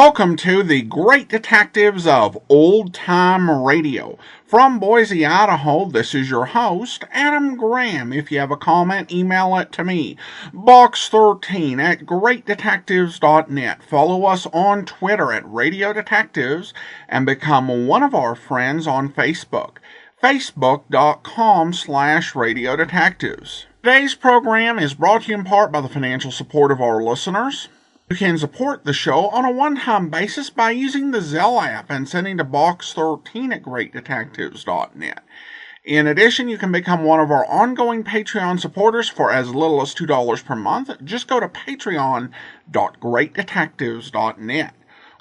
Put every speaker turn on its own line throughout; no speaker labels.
Welcome to the Great Detectives of Old Time Radio. From Boise, Idaho, this is your host, Adam Graham. If you have a comment, email it to me, box13@greatdetectives.net. Follow us on Twitter at Radio Detectives and become one of our friends on Facebook, facebook.com/Radio Detectives. Today's program is brought to you in part by the financial support of our listeners. You can support the show on a one-time basis by using the Zelle app and sending to box13@greatdetectives.net. In addition, you can become one of our ongoing Patreon supporters for as little as $2 per month. Just go to patreon.greatdetectives.net.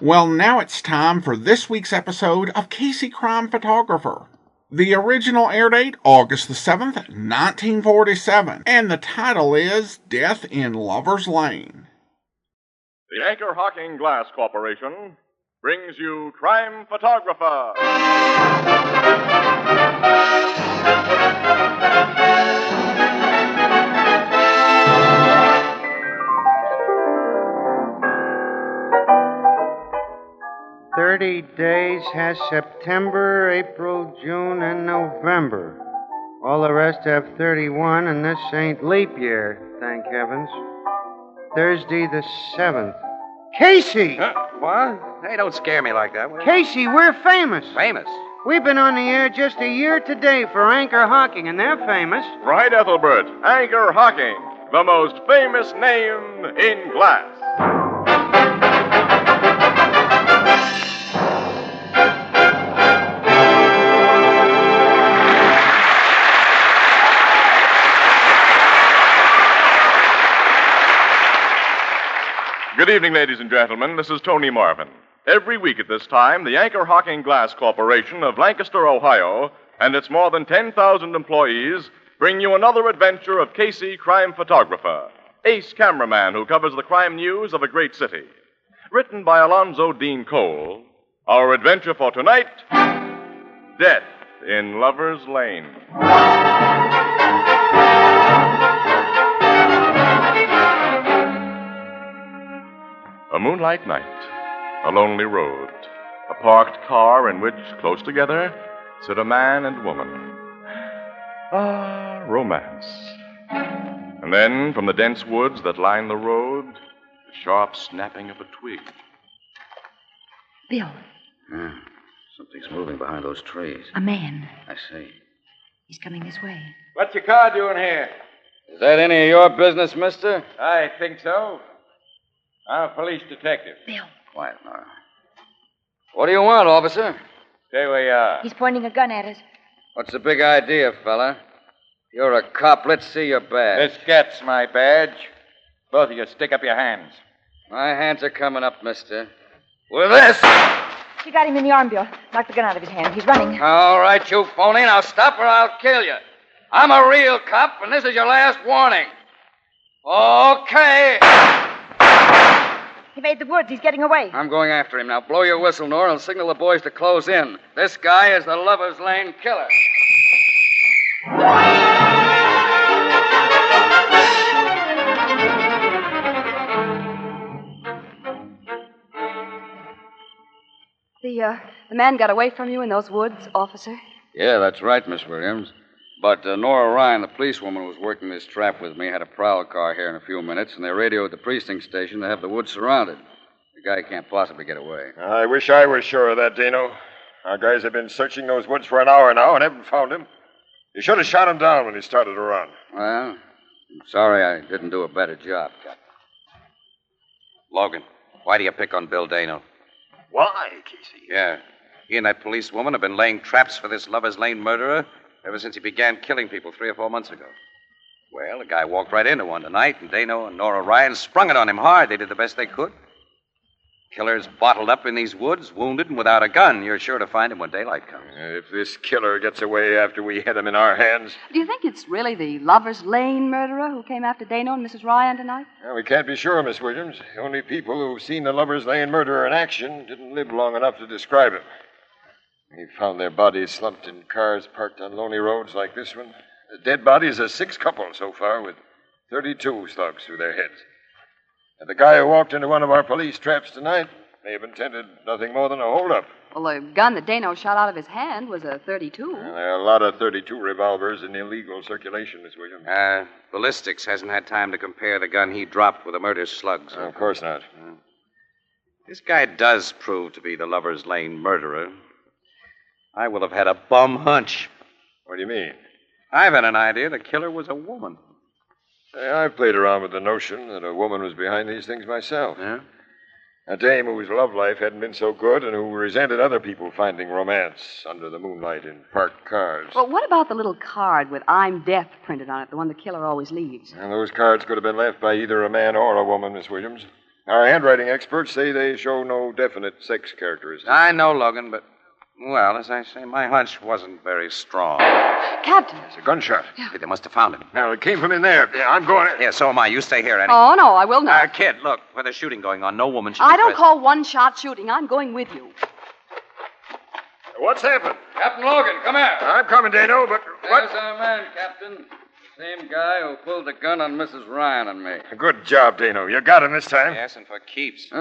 Well, now it's time for this week's episode of Casey Crime Photographer. The original air date, August the 7th, 1947, and the title is Death in Lover's Lane.
The Anchor Hocking Glass Corporation brings you Crime Photographer.
"30 days has September, April, June, and November. All the rest have 31, and this ain't leap year, thank heavens. Thursday the 7th. Casey!
What? Hey, don't scare me like that.
Casey, we're famous.
Famous?
We've been on the air just a year today for Anchor Hocking, and they're famous.
Right, Ethelbert. Anchor Hocking, the most famous name in glass. Good evening, ladies and gentlemen. This is Tony Marvin. Every week at this time, the Anchor Hocking Glass Corporation of Lancaster, Ohio, and its more than 10,000 employees bring you another adventure of Casey, crime photographer, ace cameraman who covers the crime news of a great city. Written by Alonzo Dean Cole, our adventure for tonight, Death in Lover's Lane. A moonlight night, a lonely road, a parked car in which, close together, sit a man and woman. Ah, romance. And then, from the dense woods that line the road, the sharp snapping of a twig.
Bill.
Something's moving behind those trees.
A man.
I see.
He's coming this way.
What's your car doing here?
Is that any of your business, mister?
I think so. I'm a police detective.
Bill.
Quiet, Nora. What do you want, officer?
Stay where you are.
He's pointing a gun at us.
What's the big idea, fella? You're a cop. Let's see your badge.
This gets my badge. Both of you stick up your hands.
My hands are coming up, mister. With this!
You got him in the arm, Bill. Knock the gun out of his hand. He's running.
All right, you phony. Now stop or I'll kill you. I'm a real cop, and this is your last warning. Okay.
He made the woods. He's getting away.
I'm going after him. Now blow your whistle, Nora, and signal the boys to close in. This guy is the Lover's Lane killer.
The man got away from you in those woods, officer?
Yeah, that's right, Miss Williams. But Nora Ryan, the policewoman who was working this trap with me, had a prowl car here in a few minutes, and they radioed the precinct station to have the woods surrounded. The guy can't possibly get away.
I wish I was sure of that, Dino. Our guys have been searching those woods for an hour now and haven't found him. You should have shot him down when he started to run.
Well, I'm sorry I didn't do a better job, Captain.
Logan, why do you pick on Bill Dano?
Why, Casey?
Yeah. He and that policewoman have been laying traps for this Lover's Lane murderer ever since he began killing people 3 or 4 months ago. Well, the guy walked right into one tonight, and Dano and Nora Ryan sprung it on him hard. They did the best they could. Killer's bottled up in these woods, wounded and without a gun. You're sure to find him when daylight comes.
If this killer gets away after we had him in our hands...
Do you think it's really the Lover's Lane murderer who came after Dano and Mrs. Ryan tonight?
Well, we can't be sure, Miss Williams. The only people who've seen the Lover's Lane murderer in action didn't live long enough to describe him. We found their bodies slumped in cars parked on lonely roads like this one. The dead bodies are 6 couples so far, with 32 slugs through their heads. And the guy who walked into one of our police traps tonight May have intended nothing more than a holdup.
Well, the gun that Dano shot out of his hand was a .32.
Well, there are a lot of .32 revolvers in illegal circulation, Miss Williams.
Ballistics hasn't had time to compare the gun he dropped with the murder slugs.
Of course not.
This guy does prove to be the Lover's Lane murderer. I will have had a bum hunch.
What do you mean?
I've had an idea the killer was a woman.
Hey, I've played around with the notion that a woman was behind these things myself.
Yeah?
A dame whose love life hadn't been so good and who resented other people finding romance under the moonlight in parked cars.
Well, what about the little card with I'm Death printed on it, the one the killer always leaves?
And those cards could have been left by either a man or a woman, Miss Williams. Our handwriting experts say they show no definite sex characteristics.
I know, Logan, but, well, as I say, my hunch wasn't very strong.
Captain.
It's a gunshot.
Hey, they must have found him.
Now, it came from in there. Yeah, I'm going in.
Yeah, so am I. You stay here, Annie.
Oh, no, I will not.
Kid, look, where there's shooting going on, no woman should
I
be
don't
present.
call one-shot shooting. I'm going with you.
What's happened?
Captain Logan, come here.
I'm coming, Dano, but what?
There's our man, Captain. Same guy who pulled the gun on Mrs. Ryan and me.
Good job, Dano. You got him this time.
Yes, and for keeps.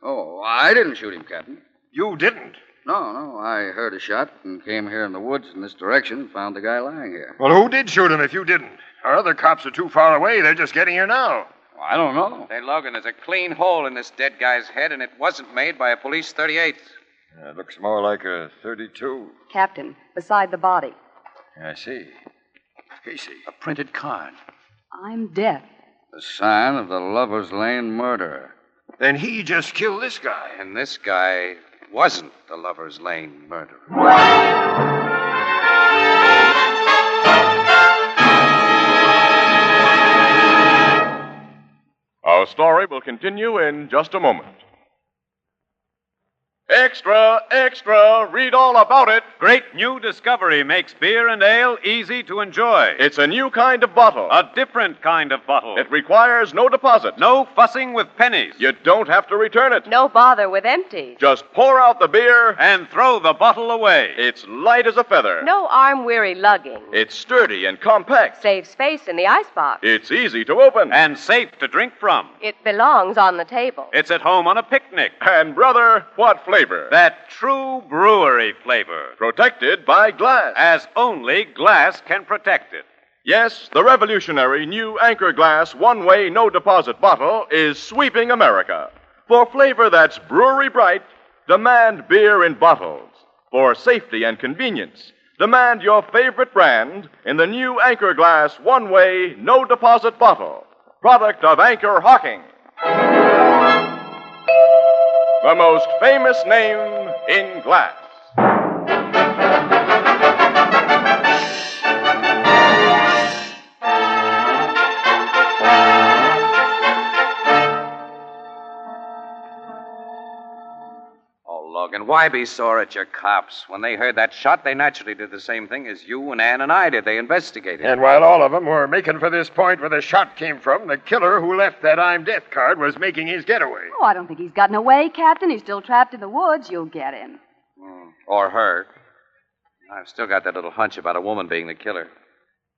Oh, I didn't shoot him, Captain.
You didn't.
No, I heard a shot and came here in the woods in this direction and found the guy lying here.
Well, who did shoot him if you didn't? Our other cops are too far away. They're just getting here now.
Well, I don't know.
Say, Logan, there's a clean hole in this dead guy's head, and it wasn't made by a police .38.
It looks more like a .32.
Captain, beside the body.
I see. Casey.
A printed card.
I'm Death.
The sign of the Lover's Lane murderer.
Then he just killed this guy.
And this guy wasn't the Lover's Lane murderer.
Our story will continue in just a moment. Extra, extra, read all about it.
Great new discovery makes beer and ale easy to enjoy.
It's a new kind of bottle.
A different kind of bottle.
It requires no deposit.
No fussing with pennies.
You don't have to return it.
No bother with empty.
Just pour out the beer
And throw the bottle away.
It's light as a feather.
No arm-weary lugging.
It's sturdy and compact.
Saves space in the icebox.
It's easy to open.
And safe to drink from.
It belongs on the table.
It's at home on a picnic.
And, brother, what flavor?
That true brewery flavor.
Protected by glass.
As only glass can protect it.
Yes, the revolutionary new Anchor Glass one-way no-deposit bottle is sweeping America. For flavor that's brewery bright, demand beer in bottles. For safety and convenience, demand your favorite brand in the new Anchor Glass one-way no-deposit bottle. Product of Anchor Hocking. The most famous name in glass.
Oh, Logan, why be sore at your cops? When they heard that shot, they naturally did the same thing as you and Ann and I did. They investigated.
And while all of them were making for this point where the shot came from, the killer who left that I'm Death card was making his getaway.
Oh, I don't think he's gotten away, Captain. He's still trapped in the woods. You'll get him.
Or her. I've still got that little hunch about a woman being the killer.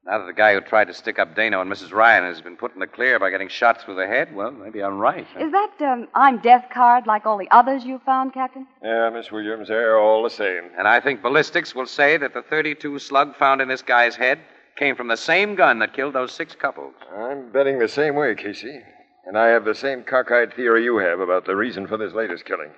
Now that the guy who tried to stick up Dano and Mrs. Ryan has been put in the clear by getting shot through the head, well, maybe I'm right.
Is that I'm Death card like all the others you found, Captain?
Yeah, Miss Williams, they're all the same.
And I think ballistics will say that the .32 slug found in this guy's head came from the same gun that killed those 6 couples.
I'm betting the same way, Casey. And I have the same cockeyed theory you have about the reason for this latest killing.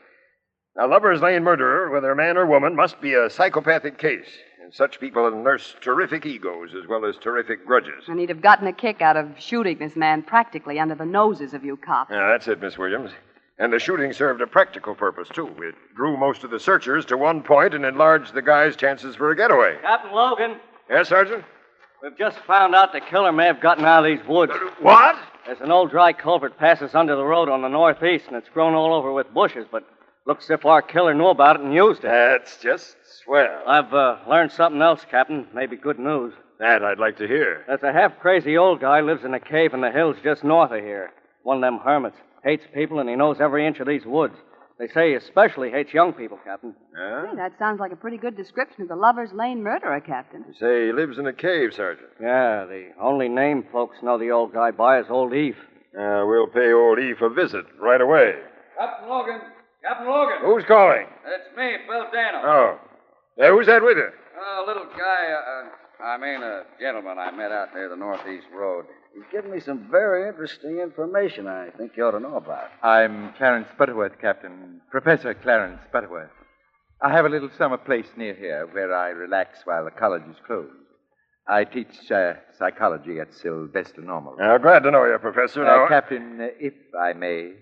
A Lover's Lane murderer, whether man or woman, must be a psychopathic case. And such people nurse terrific egos as well as terrific grudges.
And he'd have gotten a kick out of shooting this man practically under the noses of you cops.
Yeah, that's it, Miss Williams. And the shooting served a practical purpose, too. It drew most of the searchers to one point and enlarged the guy's chances for a getaway.
Captain Logan,
Yes, Sergeant?
we've just found out the killer may have gotten out of these woods.
What?
There's an old dry culvert passes under the road on the northeast, and it's grown all over with bushes, but looks as if our killer knew about it and used it.
That's just swell.
I've learned something else, Captain. Maybe good news.
That I'd like to hear.
There's a half-crazy old guy lives in a cave in the hills just north of here. One of them hermits. Hates people, and he knows every inch of these woods. They say he especially hates young people, Captain.
Yeah?
Hey, that sounds like a pretty good description of the Lover's Lane murderer, Captain.
You say he lives in a cave, Sergeant.
Yeah, the only name folks know the old guy by is Old Eve.
We'll pay old Eve a visit right away.
Captain Logan. Captain Logan.
Who's calling?
It's me, Bill Dano.
Oh. Who's that with you?
A little guy, a gentleman I met out near the Northeast Road. He's given me some very interesting information I think you ought to know about.
I'm Clarence Butterworth, Captain. Professor Clarence Butterworth. I have a little summer place near here where I relax while the college is closed. I teach psychology at Sylvester Normal.
Glad to know you, Professor.
Captain, if I may,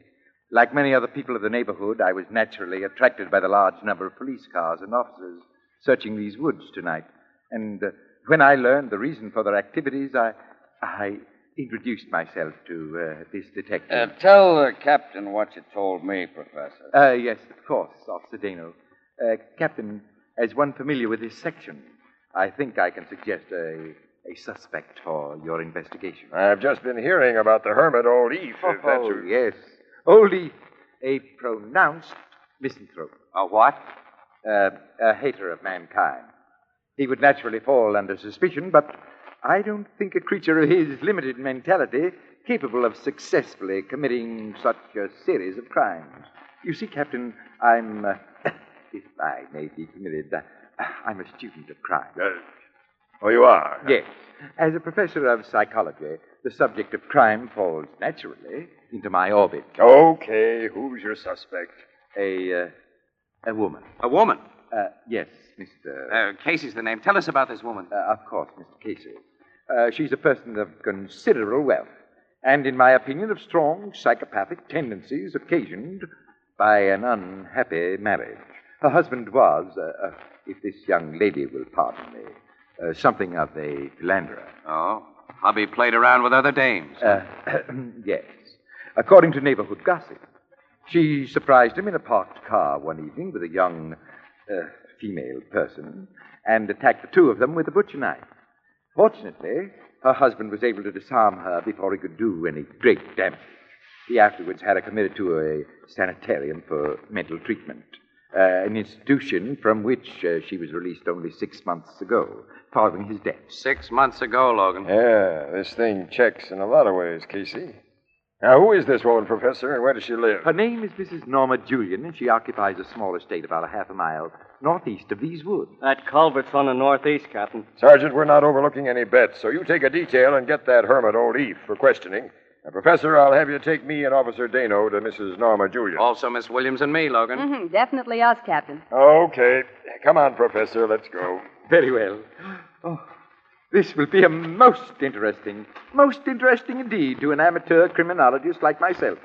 like many other people of the neighborhood, I was naturally attracted by the large number of police cars and officers searching these woods tonight. And when I learned the reason for their activities, I introduced myself to this detective.
Tell Captain what you told me, Professor.
Yes, of course, Officer Dano. Captain, as one familiar with this section, I think I can suggest a suspect for your investigation.
I've just been hearing about the hermit, Old Eve.
Yes. Old Eve, a pronounced misanthrope.
A what?
A hater of mankind. He would naturally fall under suspicion, but I don't think a creature of his limited mentality capable of successfully committing such a series of crimes. You see, Captain, I'm, if I may be permitted, I'm a student of crime.
You are?
Yes. As a professor of psychology, the subject of crime falls naturally into my orbit.
Okay, who's your suspect?
A woman.
A woman?
Yes, Mr.
Casey's the name. Tell us about this woman.
Of course, Mr. Casey. She's a person of considerable wealth, and in my opinion of strong psychopathic tendencies occasioned by an unhappy marriage. Her husband was, if this young lady will pardon me, something of a philanderer.
Oh, hubby played around with other dames.
Yes. According to neighborhood gossip, she surprised him in a parked car one evening with a young female person and attacked the two of them with a butcher knife. Fortunately, her husband was able to disarm her before he could do any great damage. He afterwards had her committed to a sanitarium for mental treatment, an institution from which she was released only 6 months ago, following his death.
6 months ago, Logan.
Yeah, this thing checks in a lot of ways, Casey. Now, who is this woman, Professor, and where does she live?
Her name is Mrs. Norma Julian, and she occupies a small estate about a half a mile northeast of these woods.
That culvert's on the northeast, Captain.
Sergeant, we're not overlooking any bets, so you take a detail and get that hermit, Old Eve, for questioning. Now, Professor, I'll have you take me and Officer Dano to Mrs. Norma Julian.
Also Miss Williams and me, Logan.
Mm-hmm. Definitely us, Captain.
Okay. Come on, Professor. Let's go.
Very well. Oh, this will be a most interesting indeed to an amateur criminologist like myself.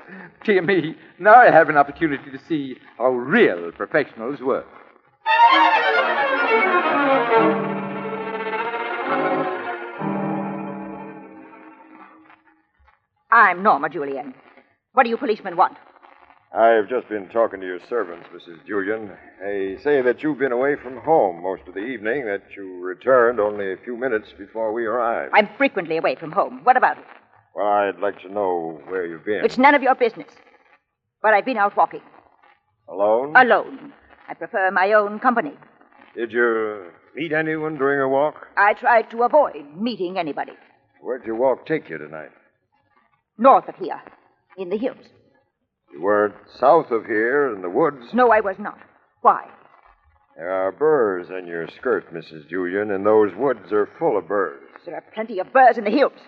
Dear me, now I have an opportunity to see how real professionals work.
I'm Norma Julian. What do you policemen want?
I've just been talking to your servants, Mrs. Julian. They say that you've been away from home most of the evening, that you returned only a few minutes before we arrived.
I'm frequently away from home. What about it?
Well, I'd like to know where you've been.
It's none of your business. But I've been out walking.
Alone?
Alone. I prefer my own company.
Did you meet anyone during your walk?
I tried to avoid meeting anybody.
Where'd your walk take you tonight?
North of here, in the hills.
You weren't south of here in the woods?
No, I was not. Why?
There are burrs in your skirt, Mrs. Julian, and those woods are full of burrs.
There are plenty of burrs in the hills.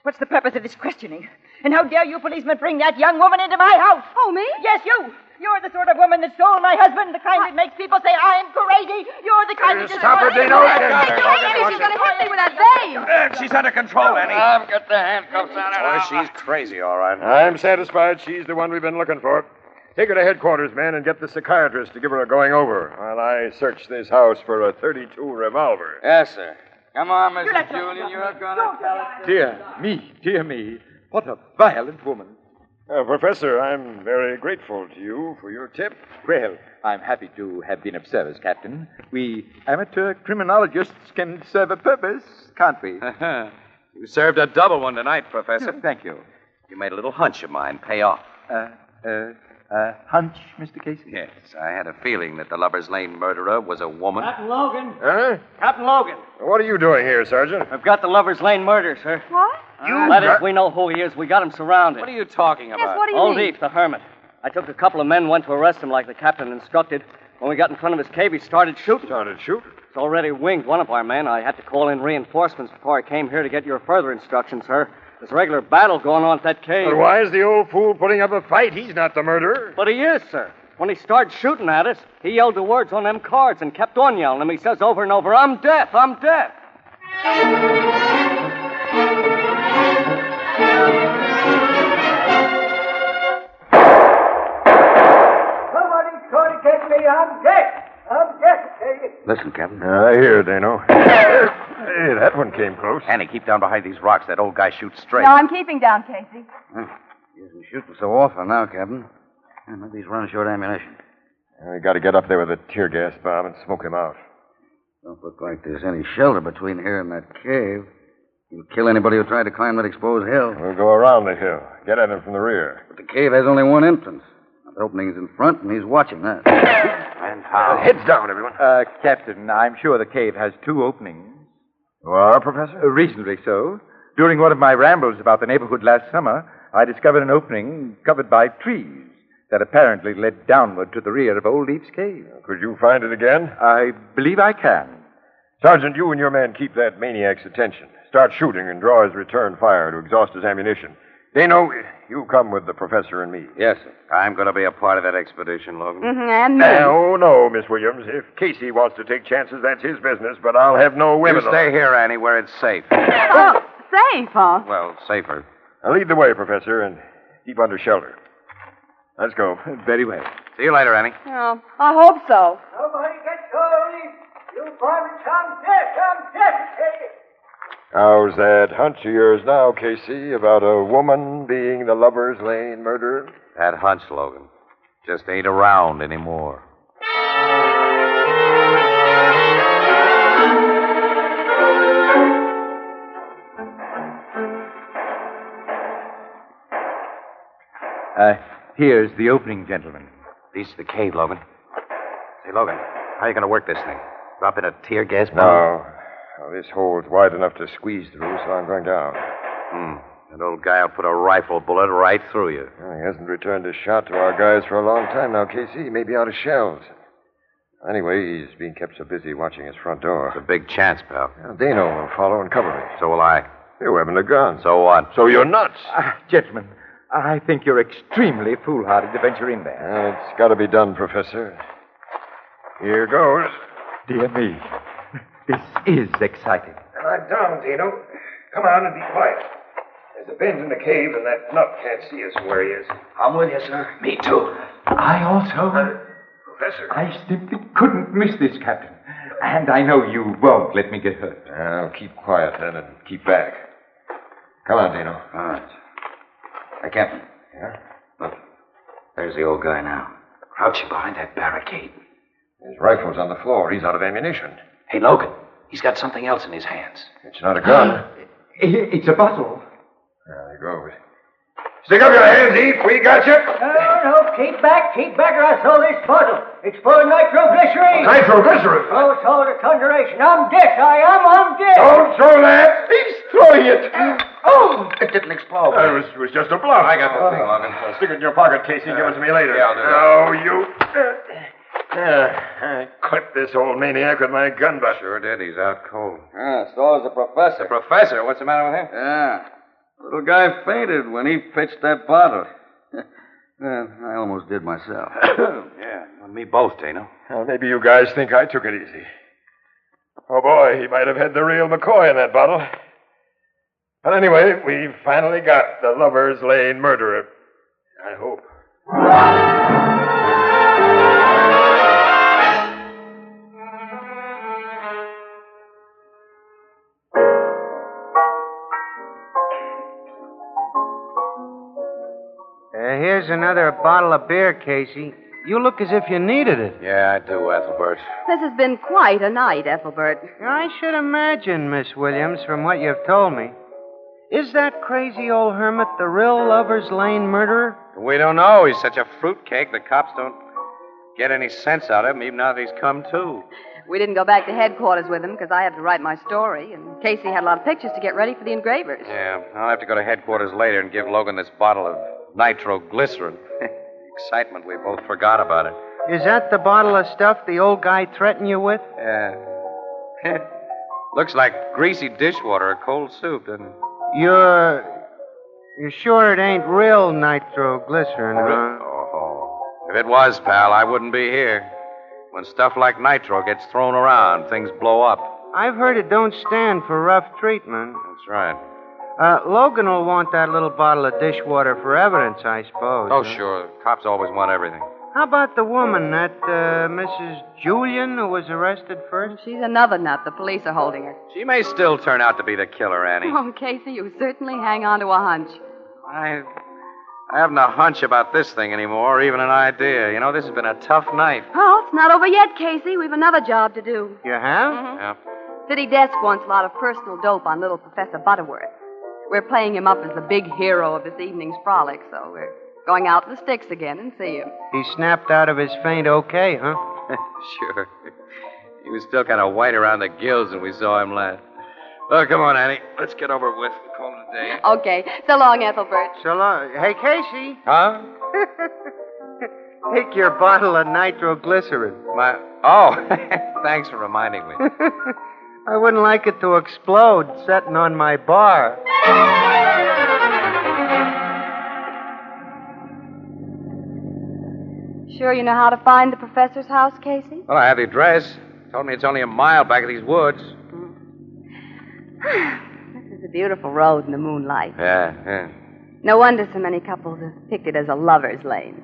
What's the purpose of this questioning? And how dare you policemen bring that young woman into my house?
Oh, me?
Yes, you. You're the sort of woman that stole my husband, the kind that makes people say I'm crazy. You're the kind that just...
Stop her, Dino.
She's going to hit me with that vein.
She's under control, Annie.
I've got the handcuffs on her.
Boy, she's crazy, all right.
I'm satisfied she's the one we've been looking for. Take her to headquarters, men, and get the psychiatrist to give her a going over while I search this house for a .32 revolver.
Yes, sir. Come on, Mrs. Julian. You're going to tell us.
Dear me. What a violent woman.
Professor, I'm very grateful to you for your tip.
Well, I'm happy to have been of service, Captain. We amateur criminologists can serve a purpose, can't we?
You served a double one tonight, Professor.
Thank you.
You made a little hunch of mine pay off.
Hunch, Mr. Casey?
Yes, I had a feeling that the Lover's Lane murderer was a woman.
Captain Logan.
Huh?
Captain Logan.
What are you doing here, Sergeant?
I've got the Lover's Lane murder, sir.
What?
That is, we know who he is. We got him surrounded.
What are you talking about?
Yes, what do you
Old
mean?
Eve, the hermit. I took a couple of men, went to arrest him like the captain instructed. When we got in front of his cave, he started shooting.
Started shooting?
It's already winged one of our men. I had to call in reinforcements before I came here to get your further instructions, sir. There's a regular battle going on at that cave.
But why is the old fool putting up a fight? He's not the murderer.
But he is, sir. When he started shooting at us, he yelled the words on them cards and kept on yelling them. He says over and over, I'm deaf, I'm deaf.
Somebody's trying to get me. I'm deaf. I'm deaf, I tell you.
Listen, Captain.
I hear, Dano. Hey, that one came close.
Annie, keep down behind these rocks. That old guy shoots straight.
No, I'm keeping down, Casey.
He isn't shooting so often now, Captain. Maybe he's running short of ammunition.
We got to get up there with a tear gas bomb and smoke him out.
Don't look like there's any shelter between here and that cave. You'll kill anybody who tried to climb that exposed hill.
We'll go around the hill. Get at him from the rear.
But the cave has only one entrance. The opening's in front, and he's watching that.
And how?
Heads down, everyone.
Captain, I'm sure the cave has two openings.
You are, Professor?
Reasonably so. During one of my rambles about the neighborhood last summer, I discovered an opening covered by trees that apparently led downward to the rear of Old Leaf's cave.
Could you find it again?
I believe I can.
Sergeant, you and your men keep that maniac's attention. Start shooting and draw his return fire to exhaust his ammunition. Dano, you come with the professor and me.
Yes, sir. I'm going to be a part of that expedition, Logan.
And me.
No, Miss Williams. If Casey wants to take chances, that's his business, but I'll have no women.
You stay here, Annie, where it's safe.
Oh, safe, huh?
Well, safer.
Now lead the way, Professor, and keep under shelter. Let's go.
Very well.
See you later, Annie.
Oh, I hope so.
Nobody gets early. You varmints, I'm deaf. I'm deaf, I tell you.
How's that hunch of yours now, Casey, about a woman being the Lover's Lane murderer?
That hunch, Logan, just ain't around anymore.
Here's the opening, gentlemen.
This is the cave, Logan. Say, Logan, how are you going to work this thing? Drop in a tear gas bomb?
No. Well, this hole's wide enough to squeeze through, so I'm going down.
That old guy will put a rifle bullet right through you.
Well, he hasn't returned a shot to our guys for a long time now, Casey. He may be out of shells. Anyway, he's being kept so busy watching his front door.
It's a big chance, pal.
Well, Dano will follow and cover me.
So will I.
You haven't a gun.
So what?
So you're nuts.
Gentlemen, I think you're extremely foolhardy to venture in there.
Well, it's got to be done, Professor. Here goes.
Dear me. This is exciting.
I'm down, Dino. Come on and be quiet. There's a bend in the cave, and that nut can't see us from where he is.
I'm with you, sir.
Me too. I also.
Professor.
I simply couldn't miss this, Captain. And I know you won't let me get hurt.
I'll keep quiet then and keep back. Come on, Dino.
All right. Hey, Captain.
Yeah?
Look, there's the old guy now, crouching behind that barricade.
His rifle's on the floor. He's out of ammunition.
Hey, Logan, he's got something else in his hands.
It's not a gun.
It's a bottle.
There he goes. Stick up your hands, Eve. We got you.
No, keep back, or I saw this bottle. It's full of nitroglycerine.
Nitroglycerin?
Oh, it's all the conjuration. I'm deaf, I'm deaf.
Don't throw that. He's throwing it.
Oh! It didn't explode.
It was just a bluff.
I got the thing, Logan.
Stick it in your pocket, Casey. Give it to me later.
Yeah, I'll do that.
Oh, you... I clipped this old maniac with my gun butt.
Sure did. He's out cold.
So is the professor.
The professor? What's the matter with him?
Yeah. Little guy fainted when he pitched that bottle. I almost did myself.
Yeah, you and me both, Dano.
Well, maybe you guys think I took it easy. Oh, boy, he might have had the real McCoy in that bottle. But anyway, we finally got the Lover's Lane murderer. I hope.
Here's another bottle of beer, Casey. You look as if you needed it.
Yeah, I do, Ethelbert.
This has been quite a night, Ethelbert.
I should imagine, Miss Williams, from what you've told me. Is that crazy old hermit the real Lover's Lane murderer?
We don't know. He's such a fruitcake, the cops don't get any sense out of him, even now that he's come to.
We didn't go back to headquarters with him because I had to write my story, and Casey had a lot of pictures to get ready for the engravers.
Yeah, I'll have to go to headquarters later and give Logan this bottle of nitroglycerin. excitement, we both forgot about it.
Is that the bottle of stuff the old guy threatened you with?
Yeah. Looks like greasy dishwater or cold soup, doesn't it?
You're sure it ain't real nitroglycerin, huh?
Oh, if it was, pal, I wouldn't be here. When stuff like nitro gets thrown around, things blow up.
I've heard it don't stand for rough treatment.
That's right.
Logan will want that little bottle of dishwater for evidence, I suppose.
Oh,
huh?
sure. Cops always want everything.
How about the woman, that Mrs. Julian, who was arrested first?
She's another nut. The police are holding her.
She may still turn out to be the killer, Annie.
Oh, Casey, you certainly hang on to a hunch.
I haven't a hunch about this thing anymore, or even an idea. You know, this has been a tough night.
Oh, it's not over yet, Casey. We've another job to do.
You have?
Yeah.
City Desk wants a lot of personal dope on little Professor Butterworth. We're playing him up as the big hero of this evening's frolic, so we're going out in the sticks again and see him.
He snapped out of his faint okay, huh?
Sure. He was still kind of white around the gills when we saw him last. Oh, come on, Annie. Let's get over with and call it a day.
Okay. So long, Ethelbert.
So long. Hey, Casey.
Huh?
Take your bottle of nitroglycerin.
Oh, thanks for reminding me.
I wouldn't like it to explode sitting on my bar.
Sure you know how to find the professor's house, Casey?
Well, I have the address. Told me it's only a mile back of these woods.
This is a beautiful road in the moonlight.
Yeah.
No wonder so many couples have picked it as a lover's lane.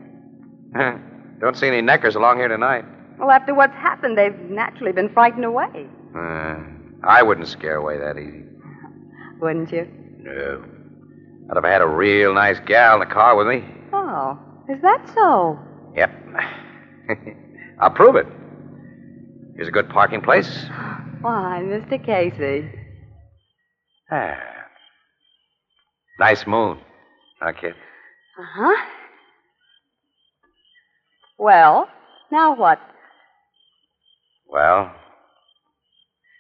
Don't see any neckers along here tonight.
Well, after what's happened, they've naturally been frightened away.
I wouldn't scare away that easy.
Wouldn't you?
No. Not if I had a real nice gal in the car with me.
Oh, is that so?
Yep. I'll prove it. Here's a good parking place.
Why, Mr. Casey.
Nice moon. Huh, kid?
Uh-huh. Well, now what?
Well,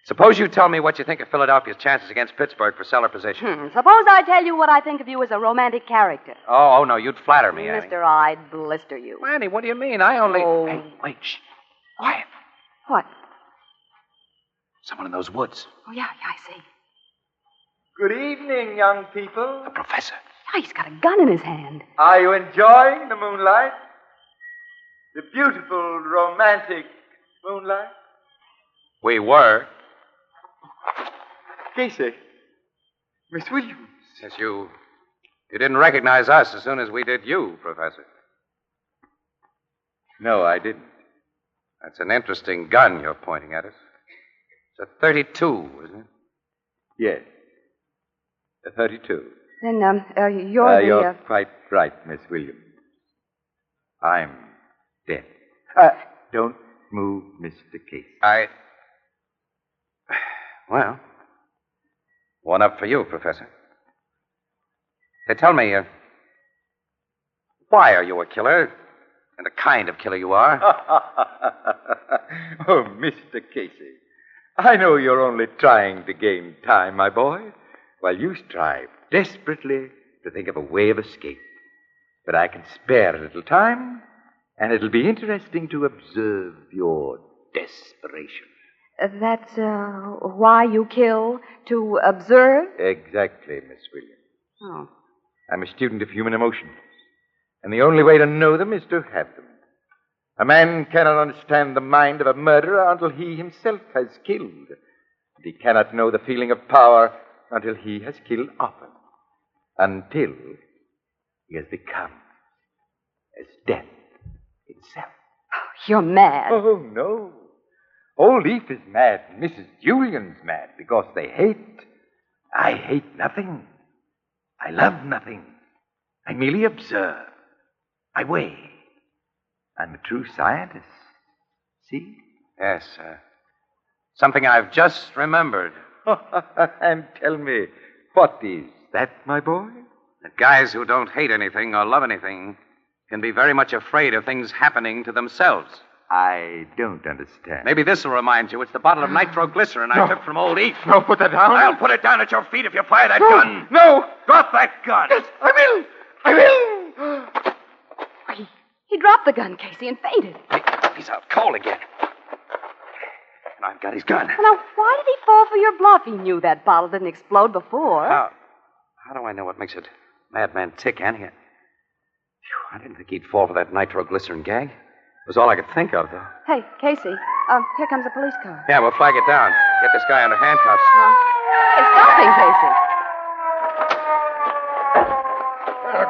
suppose you tell me what you think of Philadelphia's chances against Pittsburgh for cellar position.
Suppose I tell you what I think of you as a romantic character.
Oh, no, you'd flatter me, Annie.
Mister, I'd blister you.
Annie, what do you mean? I only...
Oh.
Hey, wait, shh. Quiet.
What?
Someone in those woods.
Oh, yeah, I see.
Good evening, young people.
The professor.
Yeah, he's got a gun in his hand.
Are you enjoying the moonlight? The beautiful, romantic moonlight?
We were.
Casey. Miss Williams.
Yes, you didn't recognize us as soon as we did you, Professor.
No, I didn't.
That's an interesting gun you're pointing at us. It's a 32, isn't it?
Yes. A 32.
Then, you're the...
You're quite right, Miss Williams. I'm dead. Don't move, Mr. Casey.
Well, one up for you, Professor. Hey, tell me, why are you a killer? And the kind of killer you are?
Oh, Mr. Casey. I know you're only trying to gain time, my boy, while you strive desperately to think of a way of escape. But I can spare a little time, and it'll be interesting to observe your desperation.
That's, why you kill? To observe?
Exactly, Miss Williams.
Oh.
I'm a student of human emotions, and the only way to know them is to have them. A man cannot understand the mind of a murderer until he himself has killed. And he cannot know the feeling of power until he has killed often. Until he has become as death itself.
Oh, you're mad.
Oh, no. Old Leaf is mad, and Mrs. Julian's mad because they hate. I hate nothing. I love nothing. I merely observe. I weigh. I'm a true scientist. See?
Yes, something I've just remembered.
And tell me, what is that, my boy?
That guys who don't hate anything or love anything can be very much afraid of things happening to themselves.
I don't understand.
Maybe this will remind you. It's the bottle of nitroglycerin I took from old Eve.
No, put that down.
I'll put it down at your feet if you fire that gun.
No!
Drop that gun.
Yes, I will!
He dropped the gun, Casey, and fainted.
He's out cold again. And I've got his gun.
Well, now, why did he fall for your bluff? He knew that bottle didn't explode before.
How do I know what makes a madman tick, Annie? I didn't think he'd fall for that nitroglycerin gag. It was all I could think of, though.
Hey, Casey, here comes a police car.
Yeah, we'll flag it down. Get this guy under handcuffs.
It's stopping, Casey.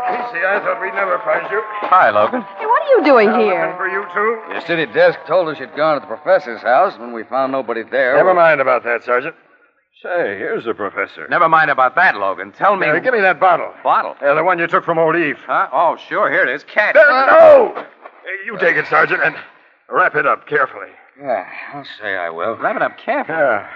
Casey, I thought we'd never find you.
Hi, Logan.
Hey, what are you doing here?
Looking for you, too?
Your city desk told us you'd gone to the professor's house. When we found nobody there...
Never mind about that, Sergeant. Say, here's the professor.
Never mind about that, Logan. Tell me...
Give me that bottle.
Bottle?
The one you took from old Eve.
Huh? Oh, sure. Here it is. Catch.
No! You take it, Sergeant, and wrap it up carefully.
Yeah, I'll say I will.
Wrap it up carefully.
Yeah.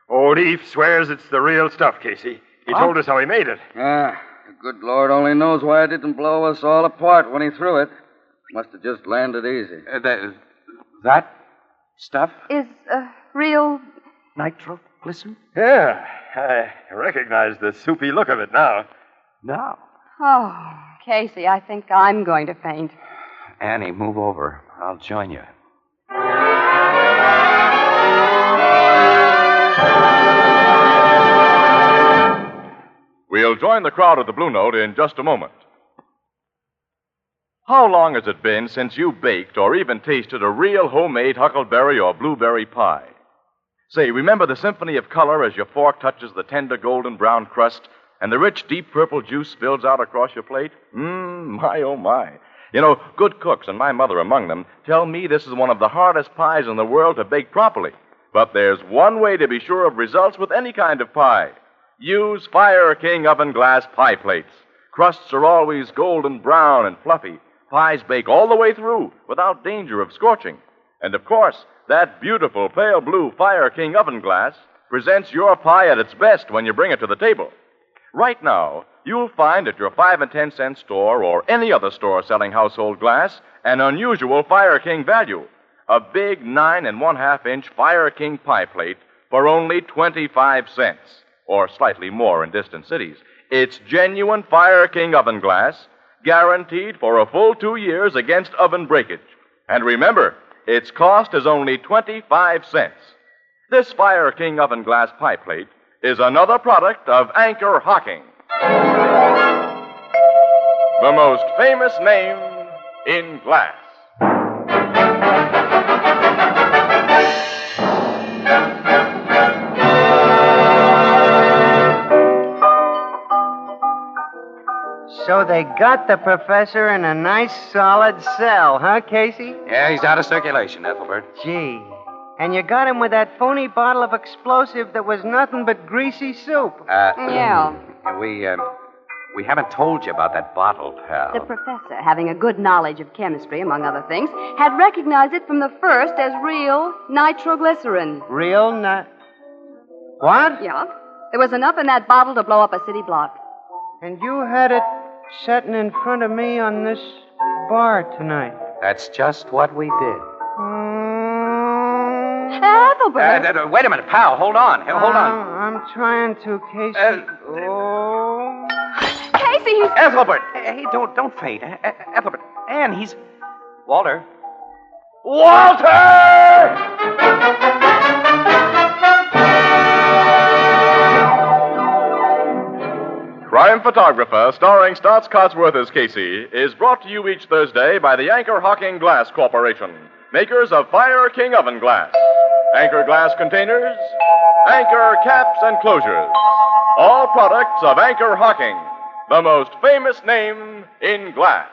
Old Eve swears it's the real stuff, Casey. He told us how he made it.
Yeah. The good Lord only knows why it didn't blow us all apart when he threw it. Must have just landed easy.
That stuff?
Is, real...
nitroglycerin?
Yeah. I recognize the soupy look of it now.
No.
Oh, Casey, I think I'm going to faint.
Annie, move over. I'll join you.
We'll join the crowd at the Blue Note in just a moment. How long has it been since you baked or even tasted a real homemade huckleberry or blueberry pie? Say, remember the symphony of color as your fork touches the tender golden brown crust and the rich deep purple juice spills out across your plate? My, oh, my. You know, good cooks, and my mother among them, tell me this is one of the hardest pies in the world to bake properly. But there's one way to be sure of results with any kind of pie. Use Fire King oven glass pie plates. Crusts are always golden brown and fluffy. Pies bake all the way through without danger of scorching. And, of course, that beautiful pale blue Fire King oven glass presents your pie at its best when you bring it to the table. Right now, you'll find at your 5 and 10 cent store or any other store selling household glass an unusual Fire King value. A big 9 1/2 inch Fire King pie plate for only 25 cents. Or slightly more in distant cities. It's genuine Fire King oven glass, guaranteed for a full 2 years against oven breakage. And remember, its cost is only 25 cents. This Fire King oven glass pie plate is another product of Anchor Hocking, the most famous name in glass.
So they got the professor in a nice solid cell, huh, Casey?
Yeah, he's out of circulation, Ethelbert.
Gee. And you got him with that phony bottle of explosive that was nothing but greasy soup.
Yeah.
We haven't told you about that bottle, pal.
The professor, having a good knowledge of chemistry, among other things, had recognized it from the first as real nitroglycerin.
Real What?
Yeah. There was enough in that bottle to blow up a city block.
And you had it sitting in front of me on this bar tonight.
That's just what we did.
Ethelbert!
Wait a minute, pal. Hold on. Hold on.
I'm trying to, Casey.
Casey, he's...
Ethelbert! Hey, don't faint. Ethelbert. Anne, he's... Walter! Walter!
Crime Photographer, starring Stotts Cotsworth as Casey, is brought to you each Thursday by the Anchor Hocking Glass Corporation, makers of Fire King oven glass. Anchor glass containers, Anchor caps and closures. All products of Anchor Hocking, the most famous name in glass.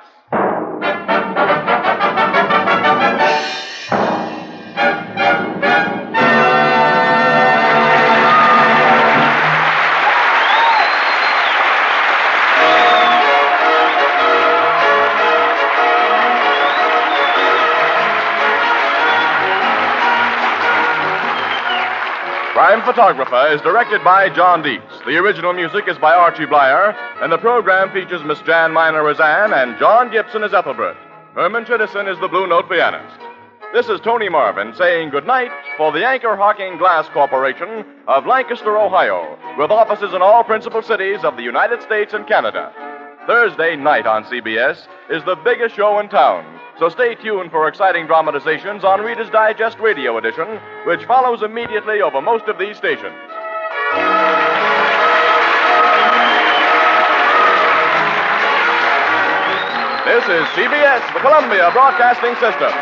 Crime Photographer is directed by John Dietz. The original music is by Archie Blyer, and the program features Miss Jan Miner as Anne and John Gibson as Ethelbert. Herman Chittison is the Blue Note pianist. This is Tony Marvin saying goodnight for the Anchor Hocking Glass Corporation of Lancaster, Ohio, with offices in all principal cities of the United States and Canada. Thursday night on CBS is the biggest show in town, So stay tuned for exciting dramatizations on Reader's Digest Radio Edition, which follows immediately over most of these stations. This is CBS, the Columbia Broadcasting System.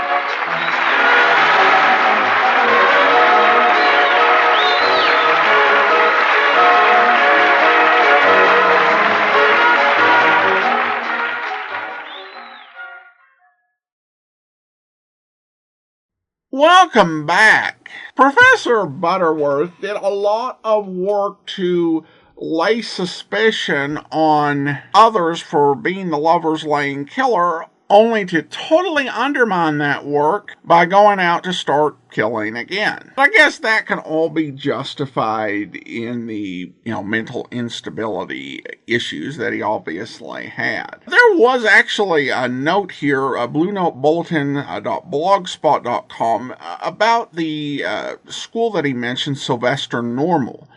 Welcome back. Professor Butterworth did a lot of work to lay suspicion on others for being the Lover's Lane killer, only to totally undermine that work by going out to start killing again. I guess that can all be justified in the, mental instability issues that he obviously had. There was actually a note here, a bluenotebulletin.blogspot.com, about the school that he mentioned, Sylvester Normal.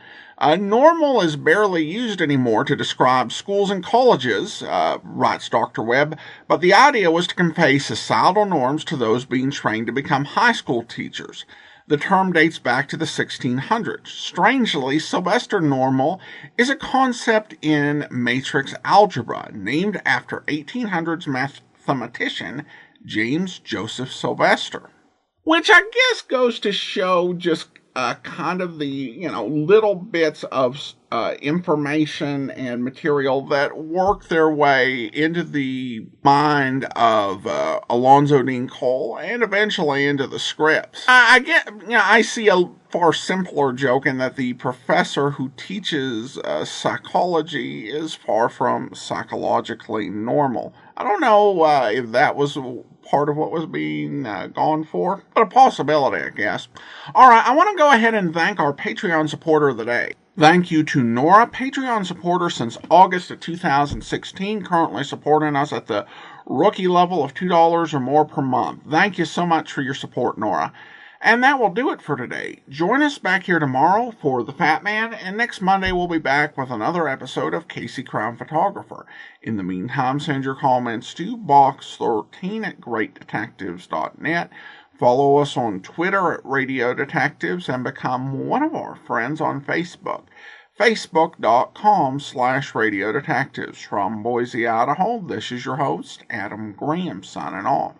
Normal is barely used anymore to describe schools and colleges, writes Dr. Webb, but the idea was to convey societal norms to those being trained to become high school teachers. The term dates back to the 1600s. Strangely, Sylvester Normal is a concept in matrix algebra, named after 1800s mathematician James Joseph Sylvester. Which I guess goes to show just kind of the, little bits of information and material that work their way into the mind of Alonzo Dean Cole and eventually into the scripts. I see a far simpler joke in that the professor who teaches psychology is far from psychologically normal. I don't know if that was part of what was being gone for, but a possibility, I guess. All right, I want to go ahead and thank our Patreon supporter of the day. Thank you to Nora, Patreon supporter since August of 2016, currently supporting us at the rookie level of $2 or more per month. Thank you so much for your support, Nora. And that will do it for today. Join us back here tomorrow for The Fat Man, and next Monday we'll be back with another episode of Casey Crime Photographer. In the meantime, send your comments to box13@greatdetectives.net. Follow us on Twitter at Radio Detectives and become one of our friends on Facebook. Facebook.com/Radio Detectives. From Boise, Idaho, this is your host, Adam Graham, signing off.